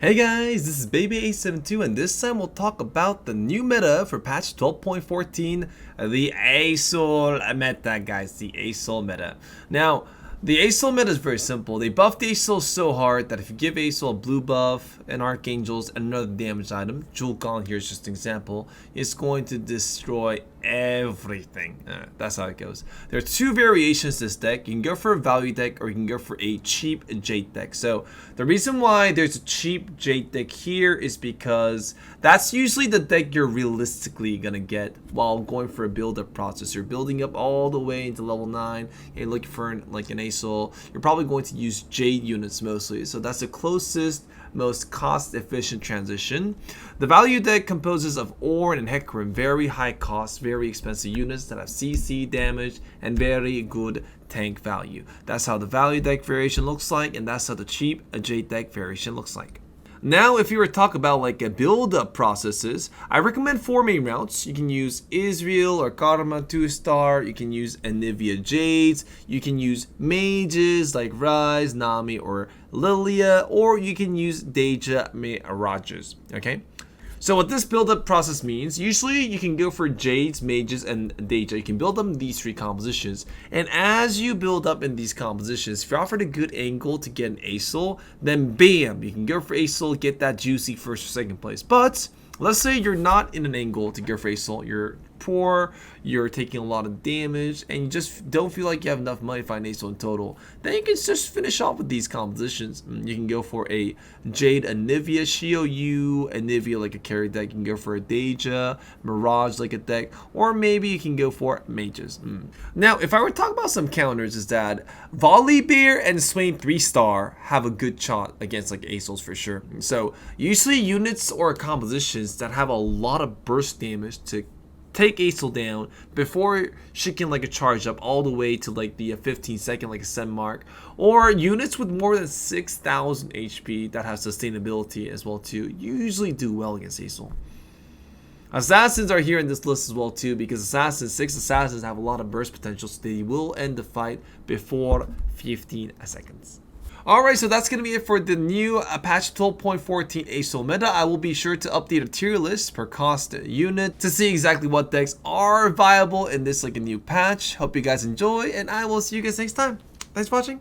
Hey guys, this is Bebe872 and this time we'll talk about the new meta for patch 12.14, the Asol Meta, guys, the Asol Meta. Now, the Asol meta is very simple. They buffed the Asol so hard that if you give Asol a blue buff, an Archangels, and another damage item, Jewel Gong here is just an example, it's going to destroy everything. That's how it goes. There are two variations to this deck. You can go for a value deck or you can go for a cheap Jade deck. So the reason why there's a cheap Jade deck here is because that's usually the deck you're realistically gonna get while going for a build-up process. You're building up all the way into level 9 and you're looking for an Asol. You're probably going to use Jade units mostly. So that's the closest, most cost-efficient transition. The value deck composes of Ornn and Hecarim, very high cost, very expensive units that have CC damage and very good tank value. That's how the value deck variation looks like, and that's how the cheap Jade deck variation looks like. Now, if you were to talk about like a build-up processes, I recommend 4 main routes. You can use Israel or Karma 2-star, you can use Anivia Jades, you can use mages like Rise, Nami, or Lilia, or you can use Deja Mirages, okay? So what this build-up process means, usually you can go for Jades, Mages, and Deja. You can build them in these 3 compositions. And as you build up in these compositions, if you're offered a good angle to get an Asol, then bam, you can go for Asol, get that juicy first or second place. But let's say you're not in an angle to go for Asol, you're poor, you're taking a lot of damage, and you just don't feel like you have enough money to find Asol in total, then you can just finish off with these compositions. You can go for a Jade Anivia Shio, Anivia like a carry deck. You can go for a Deja, Mirage like a deck, or maybe you can go for Mages. Now, if I were to talk about some counters, is that Volibear and Swain 3-star have a good shot against like Asols for sure. So usually units or compositions that have a lot of burst damage to take Asol down before she can like a charge up all the way to like the 15-second like a set mark, or units with more than 6,000 HP that have sustainability as well too usually do well against Asol. Assassins are here in this list as well too, because 6 assassins have a lot of burst potential, so they will end the fight before 15 seconds. Alright, so that's going to be it for the new patch 12.14 Asol meta. I will be sure to update a tier list per cost unit to see exactly what decks are viable in this like a new patch. Hope you guys enjoy, and I will see you guys next time. Thanks for watching.